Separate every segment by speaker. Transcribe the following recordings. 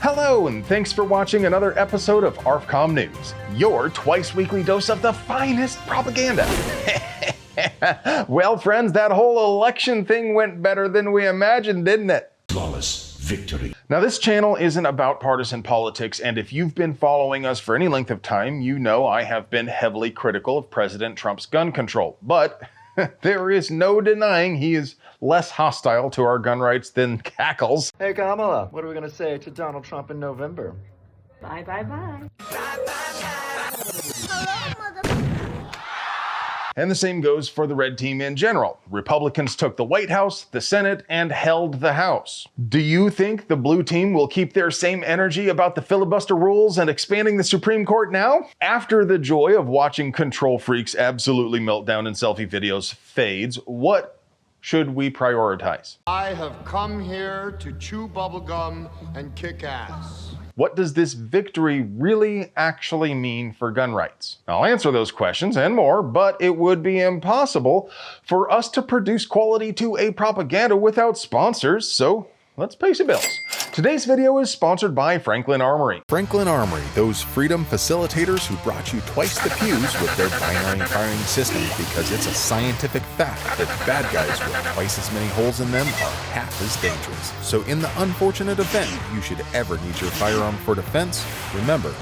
Speaker 1: Hello, and thanks for watching another episode of ARFCOM News, your twice-weekly dose of the finest propaganda. Well, friends, that whole election thing went better than we imagined, didn't it?
Speaker 2: Flawless victory.
Speaker 1: Now, this channel isn't about partisan politics, and if you've been following us for any length of time, you know I have been heavily critical of President Trump's gun control. But there is no denying he is less hostile to our gun rights than cackles.
Speaker 3: Hey Kamala, what are we gonna say to Donald Trump in November?
Speaker 4: Bye, bye, bye.
Speaker 1: And the same goes for the red team in general. Republicans took the White House, the Senate, and held the House. Do you think the blue team will keep their same energy about the filibuster rules and expanding the Supreme Court now? After the joy of watching control freaks absolutely melt down in selfie videos fades, what should we prioritize?
Speaker 5: I have come here to chew bubblegum and kick ass.
Speaker 1: What does this victory really actually mean for gun rights? I'll answer those questions and more, but it would be impossible for us to produce quality 2A propaganda without sponsors, so let's pay some bills. Today's video is sponsored by Franklin Armory. Franklin Armory, those freedom facilitators who brought you twice the pews with their binary firing system, because it's a scientific fact that bad guys with twice as many holes in them are half as dangerous. So in the unfortunate event you should ever need your firearm for defense, remember,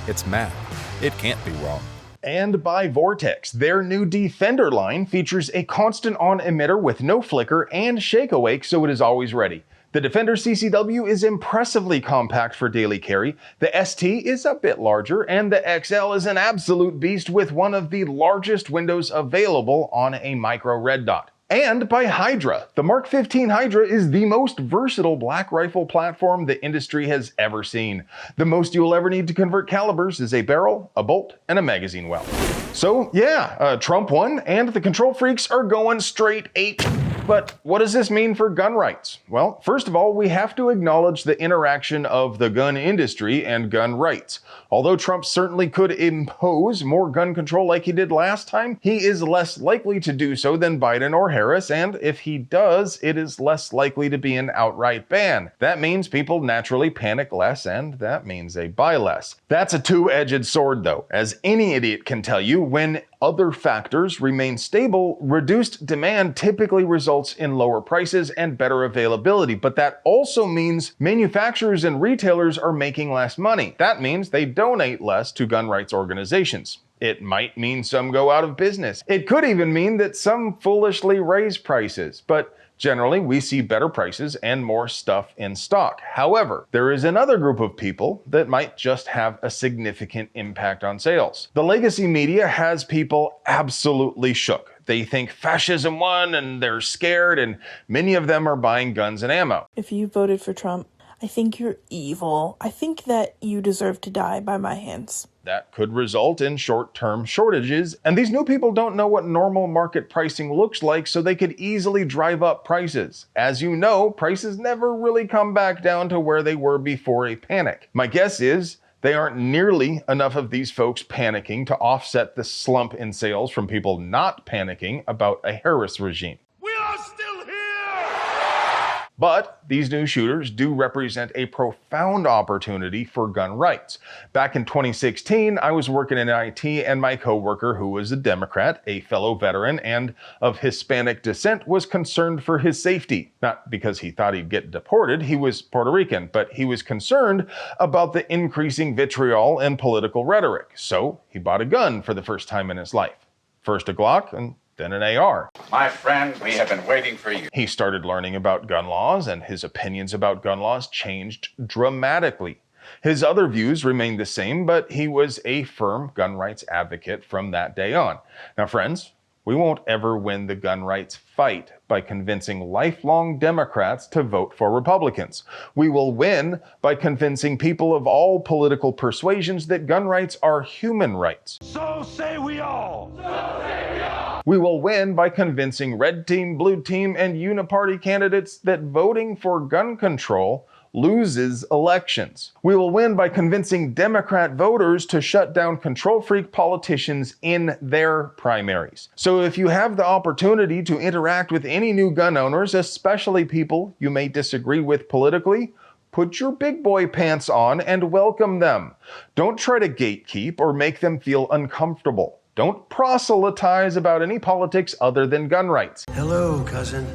Speaker 1: it's math. It can't be wrong. And by Vortex. Their new Defender line features a constant on emitter with no flicker and shake awake, so it is always ready. The Defender CCW is impressively compact for daily carry, the ST is a bit larger, and the XL is an absolute beast with one of the largest windows available on a micro red dot. And by Hydra. The Mark 15 Hydra is the most versatile black rifle platform the industry has ever seen. The most you'll ever need to convert calibers is a barrel, a bolt, and a magazine well. So yeah, Trump won, and the control freaks are going straight ape. But what does this mean for gun rights? Well, first of all, we have to acknowledge the interaction of the gun industry and gun rights. Although Trump certainly could impose more gun control like he did last time, he is less likely to do so than Biden or Harris, and if he does, it is less likely to be an outright ban. That means people naturally panic less, and that means they buy less. That's a two-edged sword though. As any idiot can tell you, when other factors remain stable, reduced demand typically results in lower prices and better availability, but that also means manufacturers and retailers are making less money. That means they donate less to gun rights organizations. It might mean some go out of business. It could even mean that some foolishly raise prices, but generally, we see better prices and more stuff in stock. However, there is another group of people that might just have a significant impact on sales. The legacy media has people absolutely shook. They think fascism won and they're scared, and many of them are buying guns and ammo.
Speaker 6: If you voted for Trump, I think you're evil. I think that you deserve to die by my hands.
Speaker 1: That could result in short-term shortages, and these new people don't know what normal market pricing looks like, so they could easily drive up prices. As you know, prices never really come back down to where they were before a panic. My guess is they aren't nearly enough of these folks panicking to offset the slump in sales from people not panicking about a Harris regime. But these new shooters do represent a profound opportunity for gun rights. Back in 2016, I was working in IT, and my coworker, who was a Democrat, a fellow veteran, and of Hispanic descent, was concerned for his safety. Not because he thought he'd get deported, he was Puerto Rican, but he was concerned about the increasing vitriol and political rhetoric. So he bought a gun for the first time in his life. First a Glock, and then an AR.
Speaker 7: My friend, we have been waiting for you.
Speaker 1: He started learning about gun laws, and his opinions about gun laws changed dramatically. His other views remained the same, but he was a firm gun rights advocate from that day on. Now, friends, we won't ever win the gun rights fight by convincing lifelong Democrats to vote for Republicans. We will win by convincing people of all political persuasions that gun rights are human rights.
Speaker 2: So say we all. So say we all.
Speaker 1: We will win by convincing red team, blue team, and uniparty candidates that voting for gun control loses elections. We will win by convincing Democrat voters to shut down control freak politicians in their primaries. So if you have the opportunity to interact with any new gun owners, especially people you may disagree with politically, put your big boy pants on and welcome them. Don't try to gatekeep or make them feel uncomfortable. Don't proselytize about any politics other than gun rights.
Speaker 2: Hello, cousin.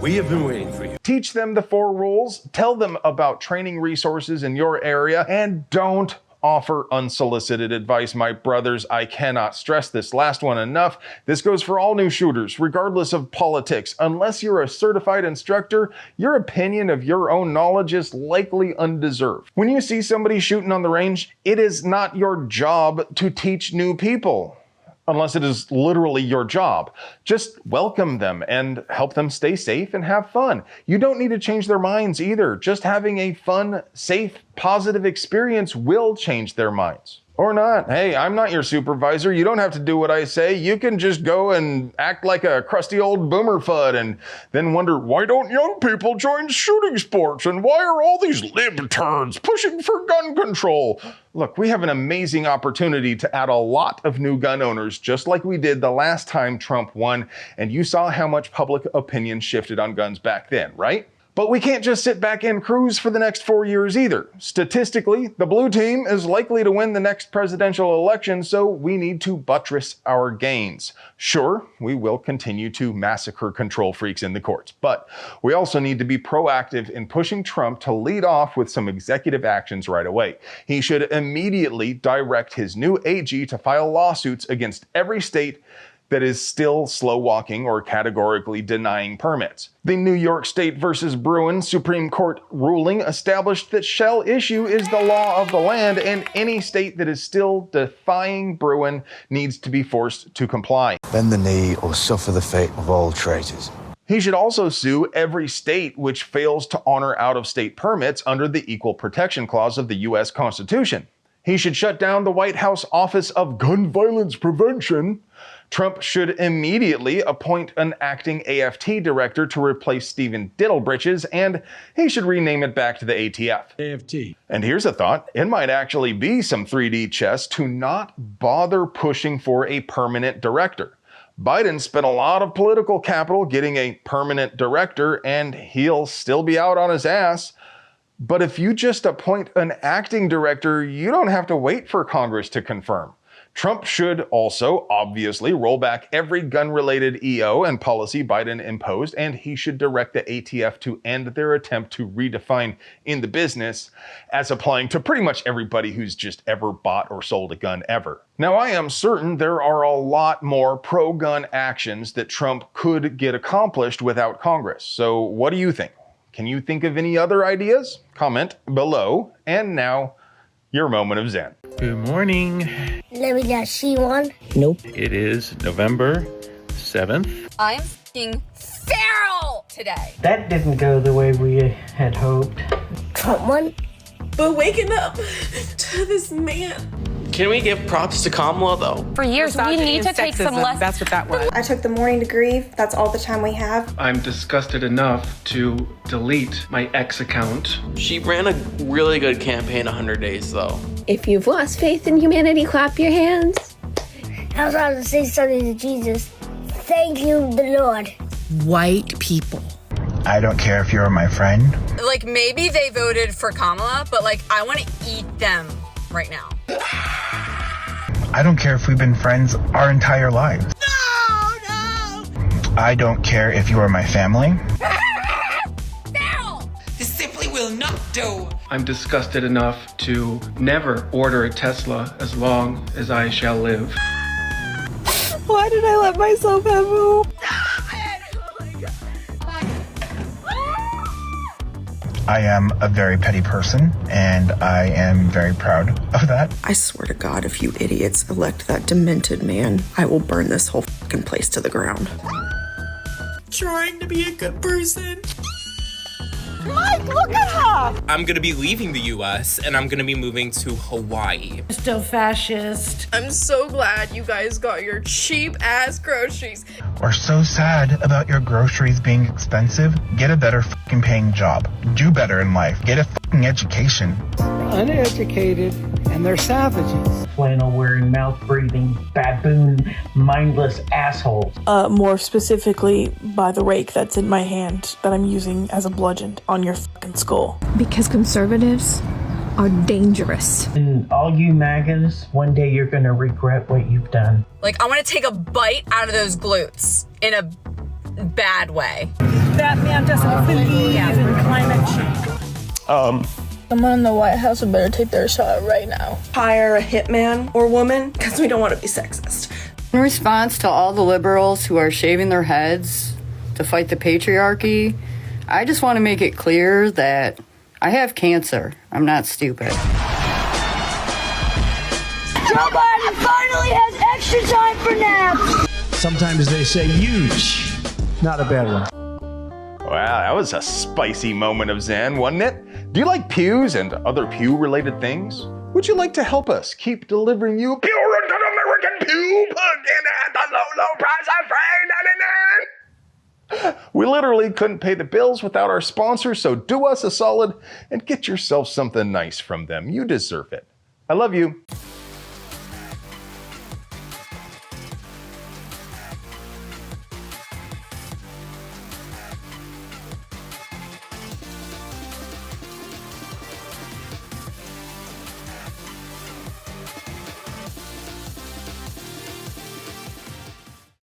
Speaker 2: We have been waiting for you.
Speaker 1: Teach them the 4 rules, tell them about training resources in your area, and don't offer unsolicited advice, my brothers. I cannot stress this last one enough. This goes for all new shooters, regardless of politics. Unless you're a certified instructor, your opinion of your own knowledge is likely undeserved. When you see somebody shooting on the range, it is not your job to teach new people. Unless it is literally your job. Just welcome them and help them stay safe and have fun. You don't need to change their minds either. Just having a fun, safe, positive experience will change their minds. Or not. Hey, I'm not your supervisor. You don't have to do what I say. You can just go and act like a crusty old boomer fud and then wonder, why don't young people join shooting sports? And why are all these libtards pushing for gun control? Look, we have an amazing opportunity to add a lot of new gun owners, just like we did the last time Trump won, and you saw how much public opinion shifted on guns back then, right? But we can't just sit back and cruise for the next 4 years either. Statistically, the blue team is likely to win the next presidential election, so we need to buttress our gains. Sure, we will continue to massacre control freaks in the courts, but we also need to be proactive in pushing Trump to lead off with some executive actions right away. He should immediately direct his new AG to file lawsuits against every state that is still slow walking or categorically denying permits. The New York State versus Bruen Supreme Court ruling established that shall issue is the law of the land, and any state that is still defying Bruen needs to be forced to comply.
Speaker 8: Bend the knee or suffer the fate of all traitors.
Speaker 1: He should also sue every state which fails to honor out-of-state permits under the Equal Protection Clause of the U.S. Constitution. He should shut down the White House Office of Gun Violence Prevention. Trump should immediately appoint an acting AFT director to replace Stephen Dittlebritches, and he should rename it back to the ATF.
Speaker 2: AFT.
Speaker 1: And here's a thought. It might actually be some 3D chess to not bother pushing for a permanent director. Biden spent a lot of political capital getting a permanent director, and he'll still be out on his ass. But if you just appoint an acting director, you don't have to wait for Congress to confirm. Trump should also, obviously, roll back every gun-related EO and policy Biden imposed, and he should direct the ATF to end their attempt to redefine in the business as applying to pretty much everybody who's just ever bought or sold a gun ever. Now, I am certain there are a lot more pro-gun actions that Trump could get accomplished without Congress. So what do you think? Can you think of any other ideas? Comment below. And now, your moment of Zen.
Speaker 9: Good morning.
Speaker 10: Let me just see one.
Speaker 6: Nope.
Speaker 9: It is November 7th.
Speaker 11: I'm f***ing feral today.
Speaker 3: That didn't go the way we had hoped.
Speaker 10: Trump one.
Speaker 6: But waking up to this man.
Speaker 12: Can we give props to Kamala, though?
Speaker 11: For years, we need to take some lessons.
Speaker 13: That's what that was.
Speaker 14: I took the morning to grieve. That's all the time we have.
Speaker 15: I'm disgusted enough to delete my ex account.
Speaker 12: She ran a really good campaign 100 days, though.
Speaker 10: If you've lost faith in humanity, clap your hands. I was about to say something to Jesus. Thank you, the Lord.
Speaker 13: White people.
Speaker 8: I don't care if you're my friend.
Speaker 11: Like, maybe they voted for Kamala, but, like, I want to eat them right now.
Speaker 8: I don't care if we've been friends our entire lives.
Speaker 11: No!
Speaker 8: I don't care if you are my family.
Speaker 11: Feral!
Speaker 13: This simply will not do.
Speaker 15: I'm disgusted enough to never order a Tesla as long as I shall live.
Speaker 6: Why did I let myself have hope?
Speaker 8: I am a very petty person, and I am very proud of that.
Speaker 13: I swear to God, if you idiots elect that demented man, I will burn this whole fucking place to the ground. Trying to be a good person.
Speaker 16: Mike, look at her!
Speaker 17: I'm gonna be leaving the US and I'm gonna be moving to Hawaii.
Speaker 16: Still fascist.
Speaker 11: I'm so glad you guys got your cheap ass groceries.
Speaker 8: Or so sad about your groceries being expensive? Get a better fucking paying job. Do better in life. Get a fucking education.
Speaker 3: Uneducated, and they're savages. Flannel-wearing, mouth-breathing, baboon, mindless assholes.
Speaker 6: More specifically, by the rake that's in my hand that I'm using as a bludgeon on your fucking skull.
Speaker 18: Because conservatives are dangerous.
Speaker 3: And all you MAGAs, one day you're gonna regret what you've done.
Speaker 11: Like, I want to take a bite out of those glutes in a bad way.
Speaker 16: That man doesn't believe in climate change.
Speaker 19: Someone in the White House would better take their shot right now.
Speaker 14: Hire a hitman or woman, because we don't want to be sexist.
Speaker 20: In response to all the liberals who are shaving their heads to fight the patriarchy, I just want to make it clear that I have cancer. I'm not stupid.
Speaker 10: Joe Biden finally has extra time for naps.
Speaker 21: Sometimes they say huge. Not a bad one.
Speaker 1: Wow, that was a spicy moment of zen, wasn't it? Do you like pews and other pew-related things? Would you like to help us keep delivering you Puritan American pew pudding at the low, low price of $3.99? We literally couldn't pay the bills without our sponsors, so do us a solid and get yourself something nice from them. You deserve it. I love you.